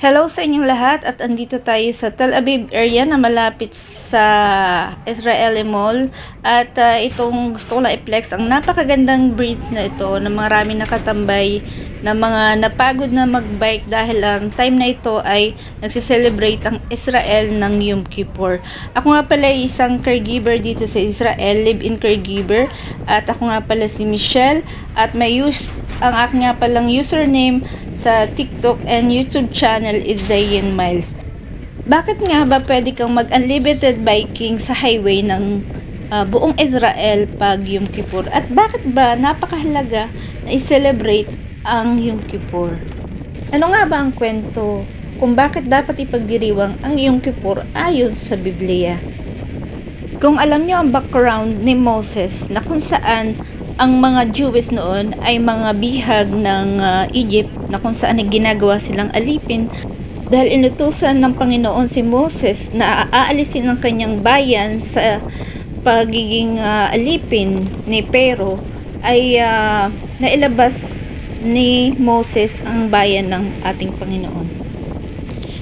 Hello sa inyong lahat at andito tayo sa Tel Aviv area na malapit sa Israeli Mall at itong gusto ko lang i-flex ang napakagandang bridge na ito na marami nakatambay na mga napagod na magbike dahil ang time na ito ay nagsiselebrate ang Israel ng Yom Kippur. Ako nga pala ay isang caregiver dito sa Israel, live-in caregiver, at ako nga pala si Michelle at ang aking nga palang username sa TikTok and YouTube channel is Zayn Miles. Bakit nga ba pwede kang mag-unlimited biking sa highway ng buong Israel pag Yom Kippur? At bakit ba napakahalaga na i-celebrate ang Yom Kippur? Ano nga ba ang kwento kung bakit dapat ipagdiriwang ang Yom Kippur ayon sa Biblia? Kung alam nyo ang background ni Moses na kung saan ang mga Jews noon ay mga bihag ng Egypt na kung saan ay ginagawa silang alipin dahil inutusan ng Panginoon si Moses na aalisin ang kanyang bayan sa pagiging alipin ni Pero ay nailabas ni Moses ang bayan ng ating Panginoon.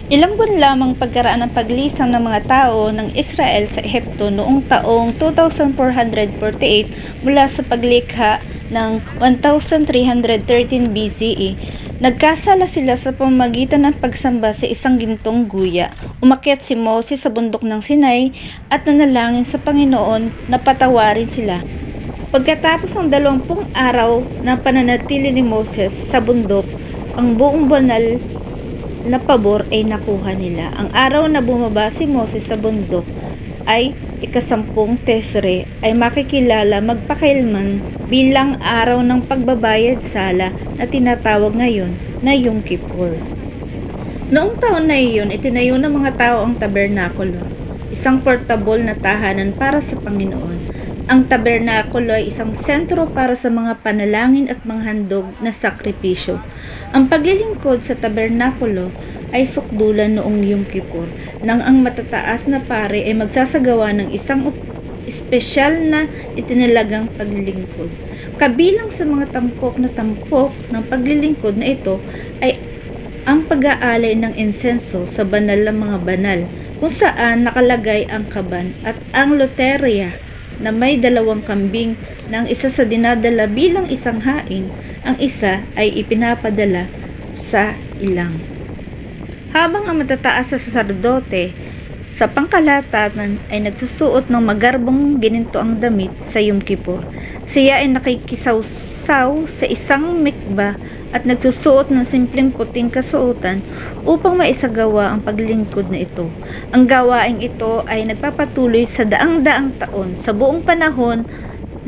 Ilang buwan lamang pagkaraan ng paglisang ng mga tao ng Israel sa Ehipto noong taong 2448 mula sa paglikha ng 1313 BCE, nagkasala sila sa pamamagitan ng pagsamba sa isang gintong guya. Umakyat si Moses sa bundok ng Sinai at nanalangin sa Panginoon na patawarin sila. Pagkatapos ng 20 araw na pananatili ni Moses sa bundok, ang buong banal na pabor ay nakuha nila. Ang araw na bumaba si Moses sa bundok ay ika-10 Tesre ay makikilala magpakailman bilang araw ng pagbabayad sala na tinatawag ngayon na Yom Kippur. Noong taon na iyon, itinayo ng mga tao ang tabernakulo, isang portable na tahanan para sa Panginoon. Ang tabernakulo ay isang sentro para sa mga panalangin at mga handog na sakripisyo. Ang paglilingkod sa tabernakulo ay sukdulan noong Yom Kippur nang ang matataas na pare ay magsasagawa ng isang espesyal na itinalagang paglilingkod. Kabilang sa mga tampok ng paglilingkod na ito ay ang pag-aalay ng insenso sa banal na mga banal kung saan nakalagay ang kaban at ang loteria na may 2 kambing na ang isa sa dinadala bilang isang hain, ang isa ay ipinapadala sa ilang. Habang ang matataas sa saserdote sa pangkalahatan ay nagsusuot ng magarbong ginintoang damit sa Yom Kippur, siya ay nakikisawsaw sa isang mikba at nagsusuot ng simpleng puting kasuotan upang maisagawa ang paglilingkod na ito. Ang gawaing ito ay nagpapatuloy sa daang-daang taon sa buong panahon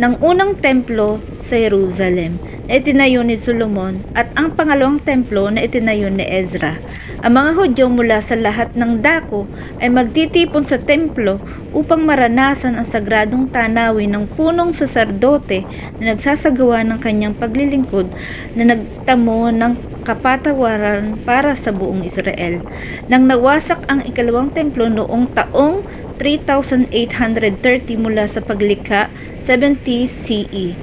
ng unang templo sa Jerusalem na itinayo ni Solomon at ang pangalawang templo na itinayo ni Ezra. Ang mga Hudyo mula sa lahat ng dako ay magtitipon sa templo upang maranasan ang sagradong tanawin ng punong saserdote na nagsasagawa ng kanyang paglilingkod na nagtamo ng kapatawaran para sa buong Israel. Nang nawasak ang ikalawang templo noong taong 3830 mula sa paglikha 70 CE,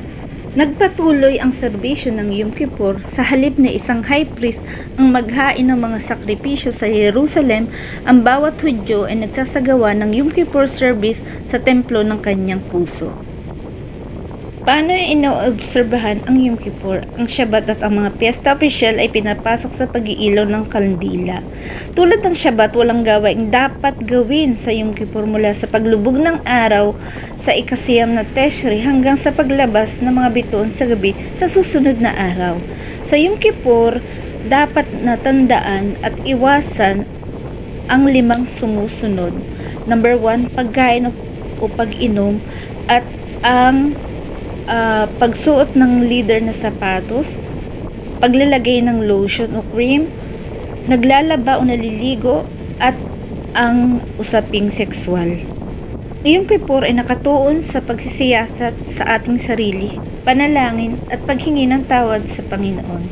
nagpatuloy ang serbisyo ng Yom Kippur sa halip na isang high priest ang maghain ng mga sakripisyo sa Jerusalem. Ang bawat Hudyo ay nagsasagawa ng Yom Kippur service sa templo ng kanyang puso. Paano inoobserbahan ang Yom Kippur? Ang Shabbat at ang mga piyesta opisyal ay pinapasok sa pag-iilaw ng kandila. Tulad ng Shabbat, walang gawaing dapat gawin sa Yom Kippur mula sa paglubog ng araw sa ika-9 na Tishri hanggang sa paglabas ng mga bituon sa gabi sa susunod na araw. Sa Yom Kippur, dapat natandaan at iwasan ang 5 sumusunod. Number 1, pagkain o pag-inom at ang pagsuot ng leather na sapatos, paglalagay ng lotion o cream, naglalaba o naliligo, at ang usaping sexual. Yom Kippur ay nakatuon sa pagsisiyasat sa ating sarili, panalangin at paghingi ng tawad sa Panginoon.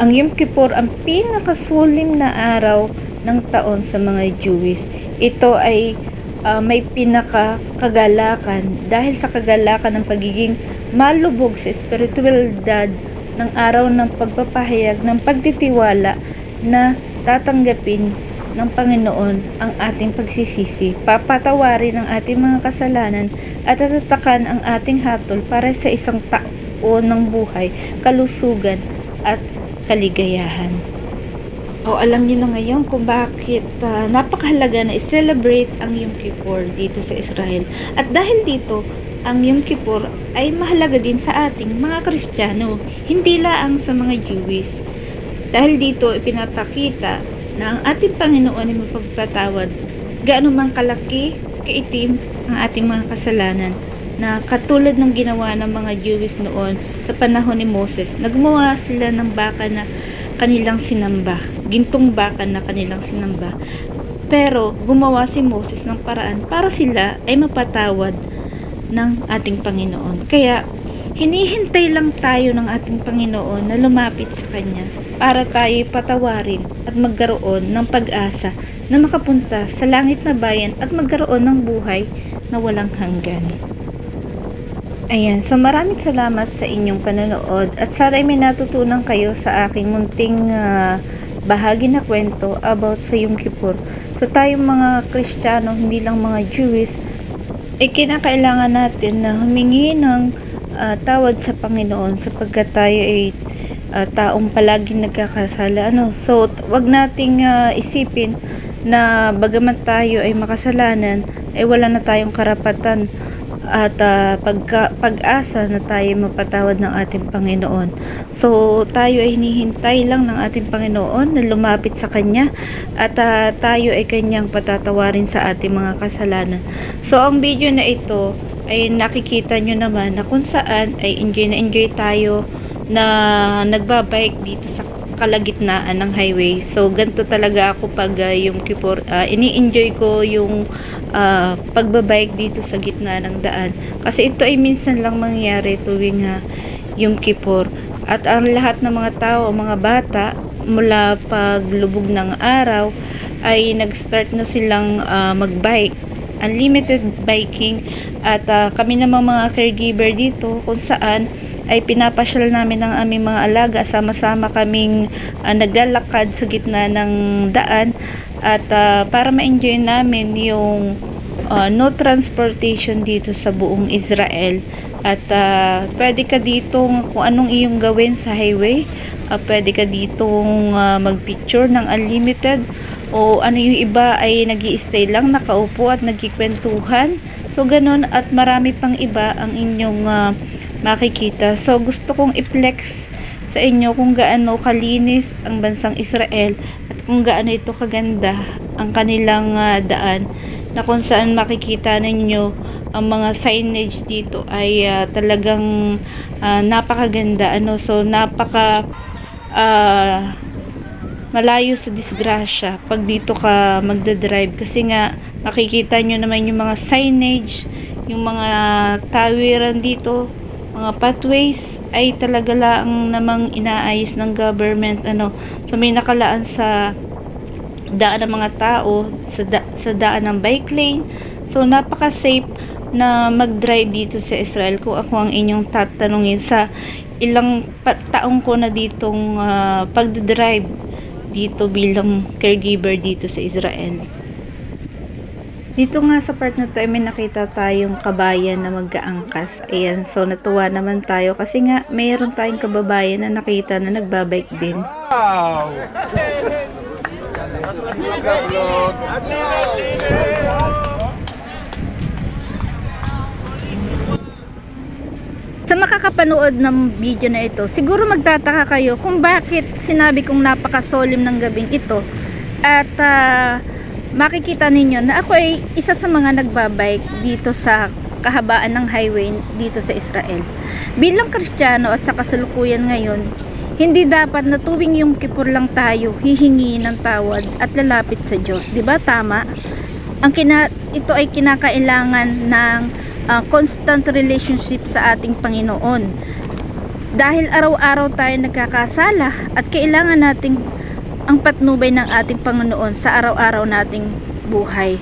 Ang Yom Kippur ang pinakasulim na araw ng taon sa mga Jewish. Ito ay may pinakakagalakan dahil sa kagalakan ng pagiging malubog sa espiritualidad ng araw ng pagpapahayag ng pagtitiwala na tatanggapin ng Panginoon ang ating pagsisisi, papatawarin ang ating mga kasalanan at tatatakan ang ating hatol para sa isang taon ng buhay, kalusugan at kaligayahan. O alam niyo na ngayon kung bakit napakahalaga na i-celebrate ang Yom Kippur dito sa Israel. At dahil dito, ang Yom Kippur ay mahalaga din sa ating mga Kristiyano, hindi lang sa mga Jewish. Dahil dito ipinapakita na ang ating Panginoon ay mapagpatawad gaano man kalaki, kaitim ang ating mga kasalanan, na katulad ng ginawa ng mga Jewish noon sa panahon ni Moses, na gumawa sila ng baka na kanilang sinamba, gintong baka na kanilang sinamba. Pero gumawa si Moses ng paraan para sila ay mapatawad ng ating Panginoon. Kaya hinihintay lang tayo ng ating Panginoon na lumapit sa Kanya para tayo patawarin at magkaroon ng pag-asa na makapunta sa langit na bayan at magkaroon ng buhay na walang hanggan. Ayan, so maraming salamat sa inyong panonood at sana may natutunan kayo sa aking munting bahagi na kwento about sa Yom Kippur. So tayong mga Kristiyano, hindi lang mga Jewish, ay kinakailangan natin na humingi ng tawad sa Panginoon sapagkat tayo ay taong palaging nagkakasala. So wag nating isipin na bagamat tayo ay makasalanan ay wala na tayong karapatan at pag-asa na tayo mapatawad ng ating Panginoon. So tayo ay hinihintay lang ng ating Panginoon na lumapit sa Kanya at tayo ay Kanyang patatawarin sa ating mga kasalanan. So ang video na ito ay nakikita nyo naman na kung saan ay enjoy na enjoy tayo na nagbabike dito sa kalagitnaan ng highway. So ganito talaga ako pag Yom Kippur, ini-enjoy ko yung pagbabike dito sa gitna ng daan, kasi ito ay minsan lang mangyayari tuwing Yom Kippur. At ang lahat ng mga tao, mga bata, mula paglubog ng araw ay nag-start na silang magbike, unlimited biking. At kami namang mga caregiver dito kung saan ay pinapasyal namin ang aming mga alaga, sama-sama kaming naglalakad sa gitna ng daan at para ma-enjoy namin yung no transportation dito sa buong Israel. At pwede ka ditong kung anong iyong gawin sa highway, pwede ka ditong magpicture ng unlimited, o ano yung iba ay nag-i-stay lang, nakaupo at nagkikwentuhan. So ganun, at marami pang iba ang inyong makikita. So gusto kong i-flex sa inyo kung gaano kalinis ang bansang Israel at kung gaano ito kaganda ang kanilang daan, na kung saan makikita ninyo ang mga signage dito ay talagang napakaganda. So napaka malayo sa disgrasya pag dito ka magdadrive, kasi nga makikita nyo naman yung mga signage, yung mga tawiran dito, mga pathways ay talaga lang namang inaayos ng government. So may nakalaan sa daan ng mga tao, sa daan ng bike lane. So napaka safe na mag-drive dito sa Israel. Kung ako ang inyong tatanungin sa ilang taong ko na ditong pagdadrive dito bilang caregiver dito sa Israel. Dito nga sa part na to ay may nakita tayong kabayan na mag-aangkas. Ayan, so natuwa naman tayo kasi nga mayroon tayong kababayan na nakita na nagbabike din. Wow! Sa makakapanood ng video na ito, siguro magtataka kayo kung bakit sinabi kong napakasolim ng gabing ito. At makikita ninyo na ako ay isa sa mga nagbabike dito sa kahabaan ng highway dito sa Israel. Bilang Kristiyano at sa kasalukuyan ngayon, hindi dapat na tuwing Yom Kippur lang tayo hihingi ng tawad at lalapit sa Diyos. Diba? Tama? Ito ay kinakailangan ng constant relationship sa ating Panginoon. Dahil araw-araw tayo nagkakasala at kailangan nating ang patnubay ng ating Panginoon sa araw-araw nating buhay,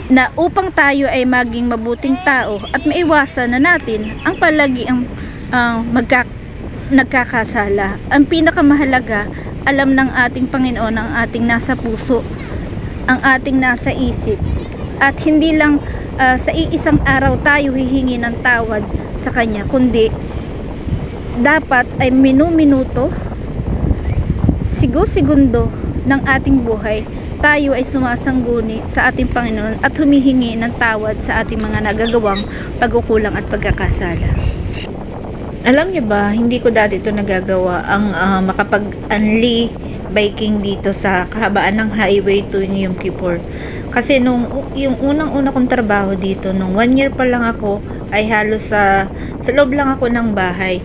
na upang tayo ay maging mabuting tao at maiwasan na natin ang palagi ang nagkakasala. Ang pinakamahalaga alam ng ating Panginoon ang ating nasa puso, ang ating nasa isip. At hindi lang sa iisang araw tayo hihingi ng tawad sa Kanya, kundi dapat ay minuminuto, segundo ng ating buhay, tayo ay sumasangguni sa ating Panginoon at humihingi ng tawad sa ating mga nagagawang pagkukulang at pagkakasala. Alam niyo ba, hindi ko dati ito nagagawa ang makapag-unli biking dito sa kahabaan ng highway to Yom Kippur. Kasi yung unang-una kong trabaho dito, nung 1 year pa lang ako, ay halos sa loob lang ako ng bahay.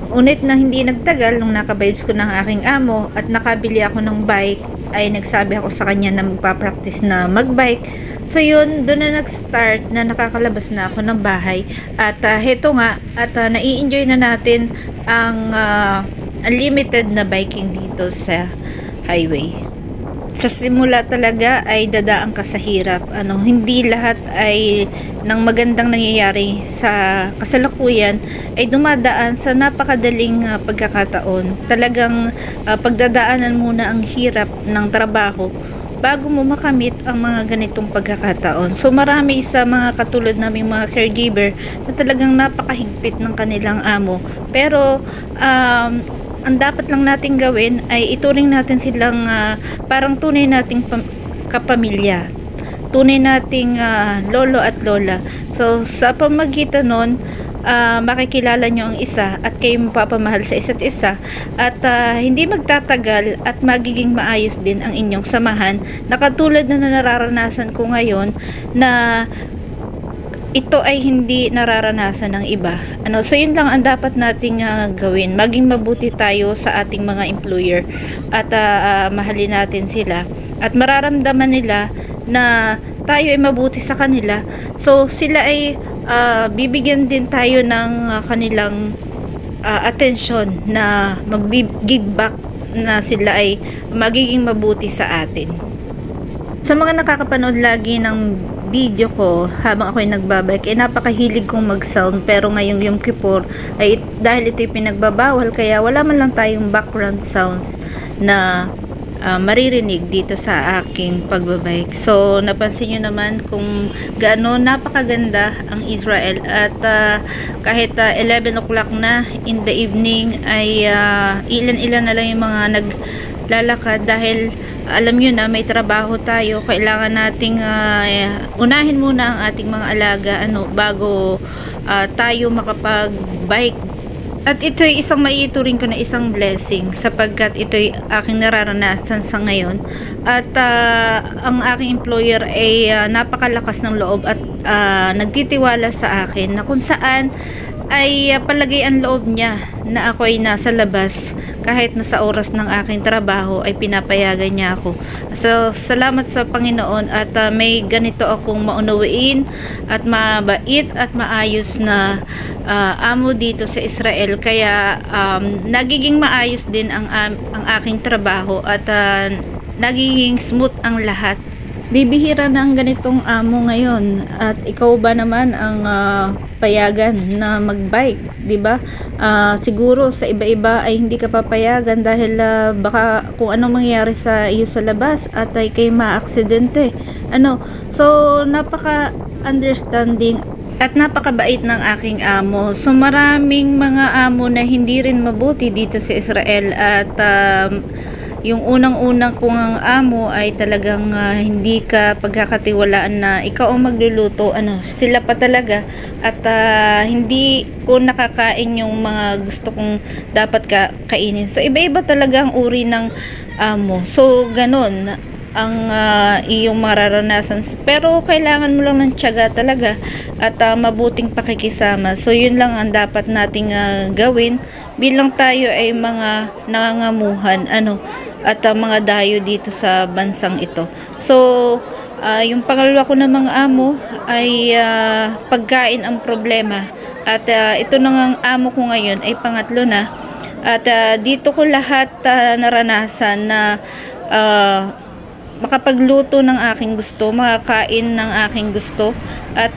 Unit na hindi nagtagal, nung naka-vibes ko ng aking amo at nakabili ako ng bike, ay nagsabi ako sa kanya na magpa-practice na magbike. So yun, doon na nag-start na nakakalabas na ako ng bahay. At heto nga, at nai-enjoy na natin ang unlimited na biking dito sa highway. Sa simula talaga ay dadaan ka sa hirap. Hindi lahat ay ng magandang nangyayari sa kasalukuyan ay dumadaan sa napakadaling pagkakataon. Talagang pagdadaanan muna ang hirap ng trabaho bago mo makamit ang mga ganitong pagkakataon. So marami sa mga katulad naming mga caregiver na talagang napakahigpit ng kanilang amo. Pero ang dapat lang natin gawin ay ituring natin silang parang tunay nating kapamilya, tunay nating lolo at lola. So sa pamagitan nun, makikilala nyo ang isa at kayo mapapamahal sa isa't isa, at hindi magtatagal at magiging maayos din ang inyong samahan, na katulad na nararanasan ko ngayon na ito ay hindi nararanasan ng iba. So yun lang ang dapat nating gawin. Maging mabuti tayo sa ating mga employer at mahalin natin sila. At mararamdaman nila na tayo ay mabuti sa kanila. So sila ay bibigyan din tayo ng kanilang attention na mag-give back, na sila ay magiging mabuti sa atin. Sa mga nakakapanood lagi ng video ko habang ako'y nagbabike, napakahilig kong mag-sound, pero ngayong Yom Kippur ay dahil ito'y pinagbabawal, kaya wala man lang tayong background sounds na maririnig dito sa aking pagbabike. So napansin nyo naman kung gaano napakaganda ang Israel, at kahit 11 o'clock na in the evening ay ilan-ilan na lang yung mga naglalakad, dahil alam nyo na may trabaho tayo. Kailangan nating unahin muna ang ating mga alaga bago tayo makapag-bike. At ito'y isang maituring ko na isang blessing, sapagkat ito'y aking nararanasan sa ngayon. At ang aking employer ay napakalakas ng loob at nagtitiwala sa akin, na kung saan ay palagay ang loob niya na ako ay nasa labas, kahit nasa oras ng aking trabaho ay pinapayagan niya ako. So salamat sa Panginoon, at may ganito akong maunawain at mabait at maayos na amo dito sa Israel, kaya nagiging maayos din ang aking trabaho, at nagiging smooth ang lahat. Bibihira na ang ganitong amo ngayon, at ikaw ba naman ang payagan na magbike, 'di ba? Siguro sa iba-iba ay hindi ka papayagan dahil baka kung anong mangyari sa iyo sa labas at ay kayo maaksidente. So napaka understanding at napakabait ng aking amo. So maraming mga amo na hindi rin mabuti dito sa Israel, at yung unang-unang kong ang amo ay talagang hindi ka pagkakatiwalaan na ikaw ang magluluto. Sila pa talaga, at hindi ko nakakain yung mga gusto kong dapat kainin. So iba-iba talaga ang uri ng amo. So ganun ang iyong mararanasan, pero kailangan mo lang ng tiyaga talaga at mabuting pakikisama. So yun lang ang dapat nating gawin bilang tayo ay mga nangangamuhan at mga dayo dito sa bansang ito. So yung pangalawa ko na mga amo ay pagkain ang problema, at ito nang ang amo ko ngayon ay pangatlo na, at dito ko lahat naranasan na makapagluto ng aking gusto, makakain ng aking gusto, at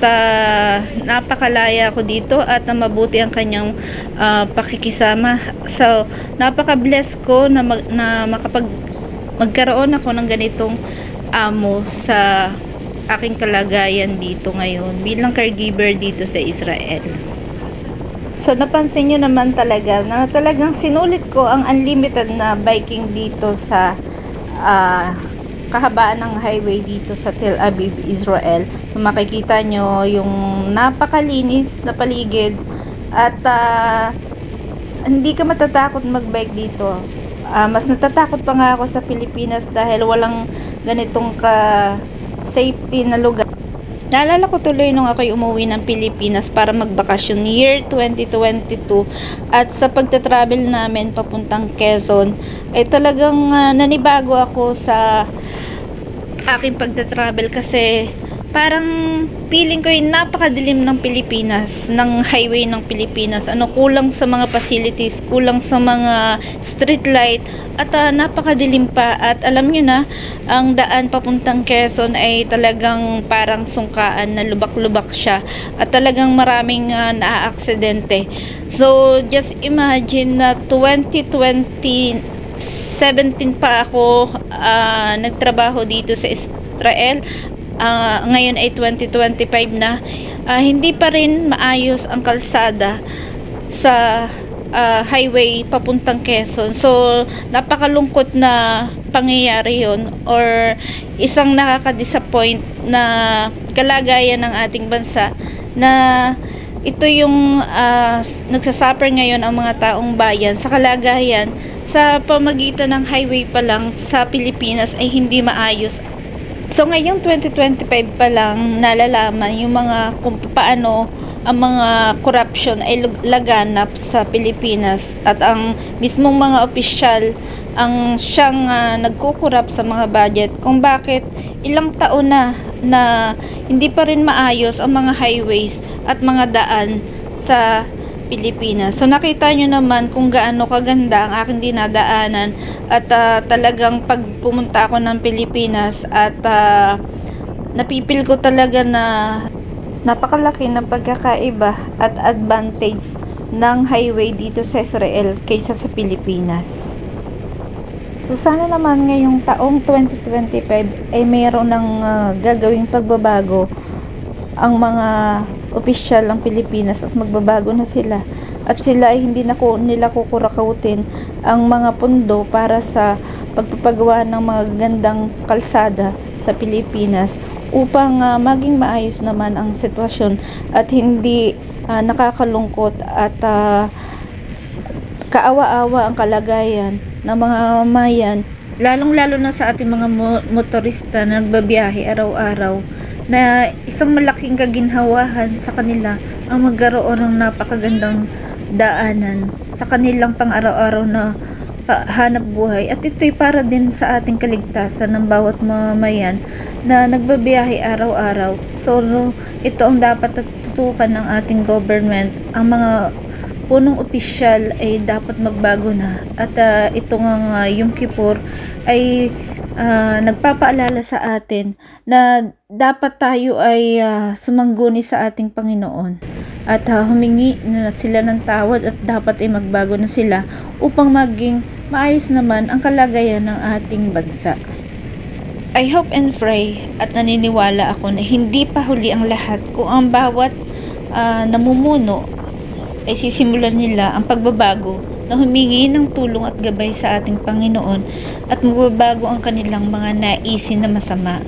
napakalaya ko dito at mabuti ang kanyang pakikisama. So napaka-bless ko na, magkaroon ako ng ganitong amo sa aking kalagayan dito ngayon bilang caregiver dito sa Israel. So napansin nyo naman talaga na talagang sinulit ko ang unlimited na biking dito sa kahabaan ng highway dito sa Tel Aviv, Israel. So makikita nyo yung napakalinis na paligid at hindi ka matatakot magbike dito. Mas natatakot pa nga ako sa Pilipinas dahil walang ganitong ka-safety na lugar. Naalala ko tuloy nung ako'y umuwi ng Pilipinas para magbakasyon year 2022 at sa pagta-travel namin papuntang Quezon ay talagang nanibago ako sa aking pagta-travel kasi parang feeling ko yung napakadilim ng Pilipinas, ng highway ng Pilipinas. Kulang sa mga facilities, kulang sa mga street light at napakadilim pa. At alam nyo na, ang daan papuntang Quezon ay talagang parang sungkaan na lubak-lubak siya at talagang maraming naaaksidente. So just imagine na 2017 pa ako nagtrabaho dito sa Israel. Ngayon ay 2025 na, hindi pa rin maayos ang kalsada sa highway papuntang Quezon. So napakalungkot na pangyayari yon, or isang nakaka-disappoint na kalagayan ng ating bansa, na ito yung nagsasuffer ngayon ang mga taong bayan sa kalagayan sa pamagitan ng highway pa lang sa Pilipinas ay hindi maayos. So ngayong 2025 pa lang nalalaman yung mga kung paano ang mga corruption ay laganap sa Pilipinas at ang mismong mga opisyal ang siyang nagkukurap sa mga budget, kung bakit ilang taon na hindi pa rin maayos ang mga highways at mga daan sa Pilipinas. So nakita nyo naman kung gaano kaganda ang aking dinadaanan at talagang pag pumunta ako ng Pilipinas at napipil ko talaga na napakalaki ng pagkakaiba at advantage ng highway dito sa Israel kaysa sa Pilipinas. So sana naman ngayong taong 2025 ay mayroon ng gagawing pagbabago ang mga opisyal ng Pilipinas at magbabago na sila at sila ay hindi nila kukurakautin ang mga pundo para sa pagpapagawa ng mga gandang kalsada sa Pilipinas upang maging maayos naman ang sitwasyon at hindi nakakalungkot at kaawa-awa ang kalagayan ng mga mamayan, lalong-lalo na sa ating mga motorista na nagbabiyahe araw-araw, na isang malaking kaginhawahan sa kanila ang magkaroon ng napakagandang daanan sa kanilang pang-araw-araw na hanap buhay. At ito'y para din sa ating kaligtasan ng bawat mamamayan na nagbabiyahe araw-araw. So ito ang dapat tutukan ng ating government. Ang mga punong opisyal ay dapat magbago na at ito nga Yom Kippur ay nagpapaalala sa atin na dapat tayo ay sumangguni sa ating Panginoon at humingi na sila ng tawad at dapat ay magbago na sila upang maging maayos naman ang kalagayan ng ating bansa. I hope and pray at naniniwala ako na hindi pa huli ang lahat kung ang bawat namumuno ay sisimulan nila ang pagbabago na humingi ng tulong at gabay sa ating Panginoon at magbabago ang kanilang mga naisin na masama,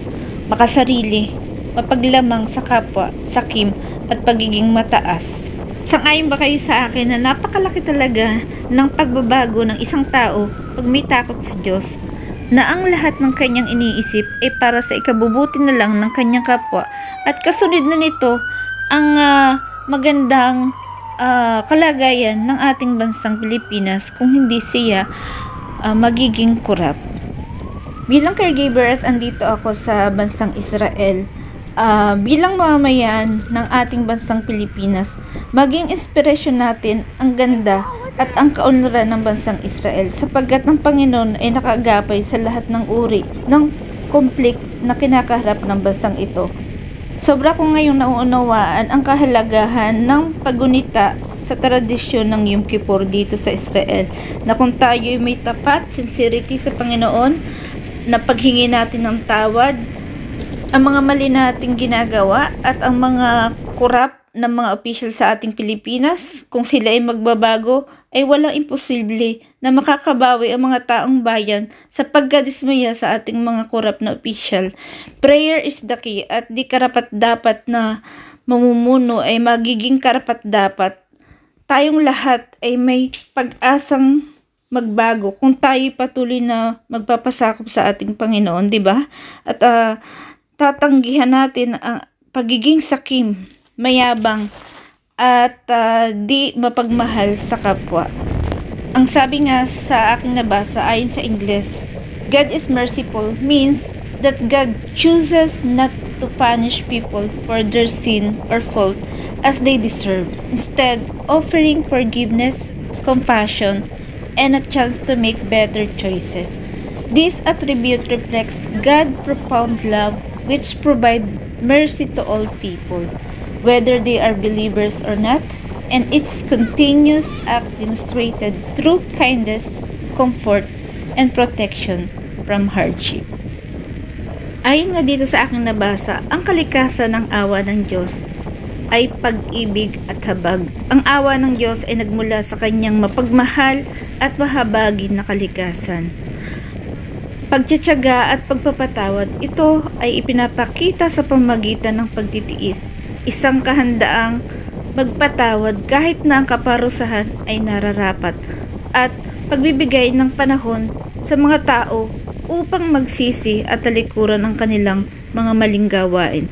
makasarili, mapaglamang sa kapwa, sakim at pagiging mataas. Sang-ayon ba kayo sa akin na napakalaki talaga ng pagbabago ng isang tao pag may takot sa Diyos, na ang lahat ng kanyang iniisip ay para sa ikabubuti na lang ng kanyang kapwa at kasunod na nito ang magandang kalagayan ng ating bansang Pilipinas kung hindi siya magiging korap. Bilang caregiver at andito ako sa bansang Israel, bilang mamamayan ng ating bansang Pilipinas, maging inspirasyon natin ang ganda at ang kaunlaran ng bansang Israel sapagkat ang Panginoon ay nakagapay sa lahat ng uri ng conflict na kinakaharap ng bansang ito. Sobra ko ngayong nauunawaan ang kahalagahan ng paggunita sa tradisyon ng Yom Kippur dito sa Israel, na kung tayo may tapat, sincerity sa Panginoon, na paghingi natin ng tawad, ang mga mali nating ginagawa at ang mga korap ng mga official sa ating Pilipinas, kung sila ay magbabago, ay walang imposible na makakabawi ang mga taong bayan sa pagkadismaya sa ating mga korap na official. Prayer is the key, at di karapat-dapat na mamumuno ay magiging karapat-dapat. Tayong lahat ay may pag-asang magbago kung tayo patuloy na magpapasakop sa ating Panginoon, di ba? At tatanggihan natin ang pagiging sakim, mayabang, at di mapagmahal sa kapwa. Ang sabi nga sa aking nabasa ayon sa Ingles, God is merciful means that God chooses not to punish people for their sin or fault as they deserve, instead offering forgiveness, compassion, and a chance to make better choices. This attribute reflects God's profound love, which provides mercy to all people, whether they are believers or not, and its continuous act demonstrated through kindness, comfort, and protection from hardship. Ayon nga dito sa aking nabasa, ang kalikasan ng awa ng Diyos ay pag-ibig at habag. Ang awa ng Diyos ay nagmula sa kanyang mapagmahal at mahabagin na kalikasan. Pagtitiyaga at pagpapatawad, ito ay ipinapakita sa pamamagitan ng pagtitiis, isang kahandaang magpatawad kahit na ang kaparusahan ay nararapat, at pagbibigay ng panahon sa mga tao upang magsisi at talikuran ang kanilang mga maling gawain.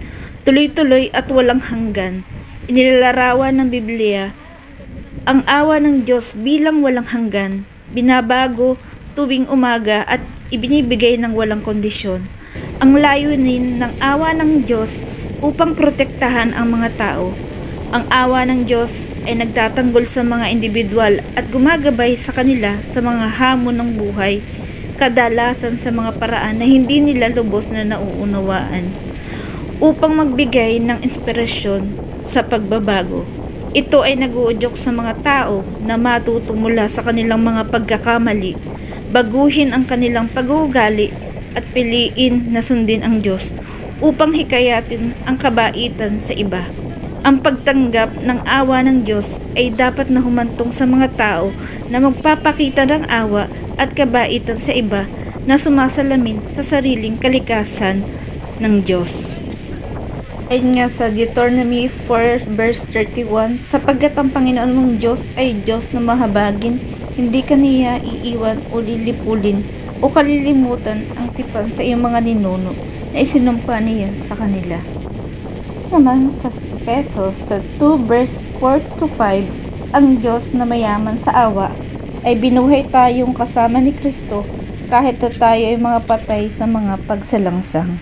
Tuloy-tuloy at walang hanggan. Inilalarawan ng Biblia ang awa ng Diyos bilang walang hanggan, binabago tuwing umaga at ibinibigay ng walang kondisyon. Ang layunin ng awa ng Diyos upang protektahan ang mga tao. Ang awa ng Diyos ay nagtatanggol sa mga individual at gumagabay sa kanila sa mga hamon ng buhay, kadalasan sa mga paraan na hindi nila lubos na nauunawaan, upang magbigay ng inspirasyon sa pagbabago. Ito ay naguudyok sa mga tao na matuto mula sa kanilang mga pagkakamali, baguhin ang kanilang pag-uugali at piliin na sundin ang Diyos upang hikayatin ang kabaitan sa iba. Ang pagtanggap ng awa ng Diyos ay dapat na humantong sa mga tao na magpapakita ng awa at kabaitan sa iba na sumasalamin sa sariling kalikasan ng Diyos. Ayun nga sa Deuteronomy 4 verse 31, sapagkat ang Panginoon mong Diyos ay Diyos na mahabagin, hindi ka niya iiwan o lilipulin o kalilimutan ang tipan sa iyong mga ninuno na isinumpa niya sa kanila. Naman sa Efeso sa 2 verse 4 to 5, ang Diyos na mayaman sa awa ay binuhay tayong kasama ni Kristo kahit na tayo ay mga patay sa mga pagsalangsang.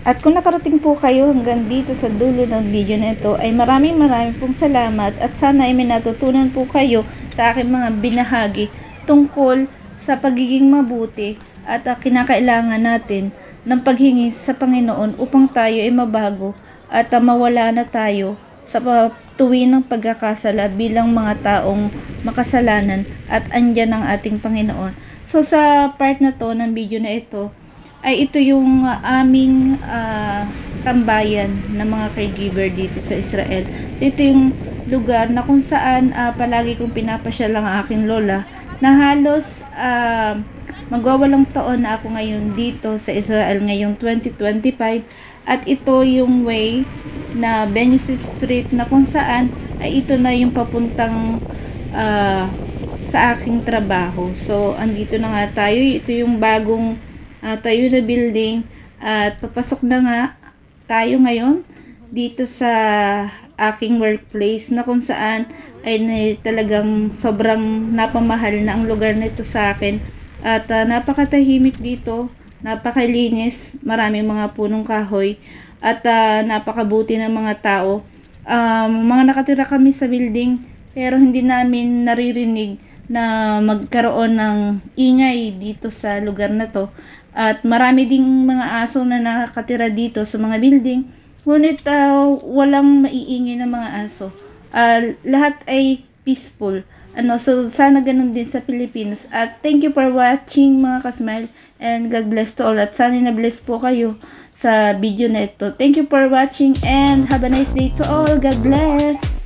At kung nakarating po kayo hanggang dito sa dulo ng video na ito, ay maraming pong salamat, at sana ay may natutunan po kayo sa aking mga binahagi tungkol sa pagiging mabuti at kinakailangan natin ng paghingi sa Panginoon upang tayo ay mabago at mawala na tayo sa tuwi ng pagkakasala bilang mga taong makasalanan, at andyan ang ating Panginoon. So sa part na to ng video na ito, ay ito yung aming tambayan ng mga caregiver dito sa Israel. So ito yung lugar na kung saan palagi kong pinapasyal ang aking lola, na halos magwawalong taon na ako ngayon dito sa Israel ngayong 2025, at ito yung way na Benyusif Street na kung saan ay ito na yung papuntang sa aking trabaho. So andito na nga tayo, ito yung bagong tayo na building, at papasok na nga tayo ngayon dito sa aking workplace, na kung saan ay talagang sobrang napamahal na ang lugar nito sa akin, at napakatahimik dito, napakalinis, maraming mga punong kahoy, at napakabuti ng mga tao. Mga nakatira kami sa building pero hindi namin naririnig na magkaroon ng ingay dito sa lugar na to. At marami ding mga aso na nakatira dito sa mga building. Ngunit walang maiingay na mga aso. Lahat ay peaceful. So sana ganun din sa Pilipinas. At thank you for watching mga kasmile. And God bless to all. At sana na-bless po kayo sa video na ito. Thank you for watching and have a nice day to all. God bless!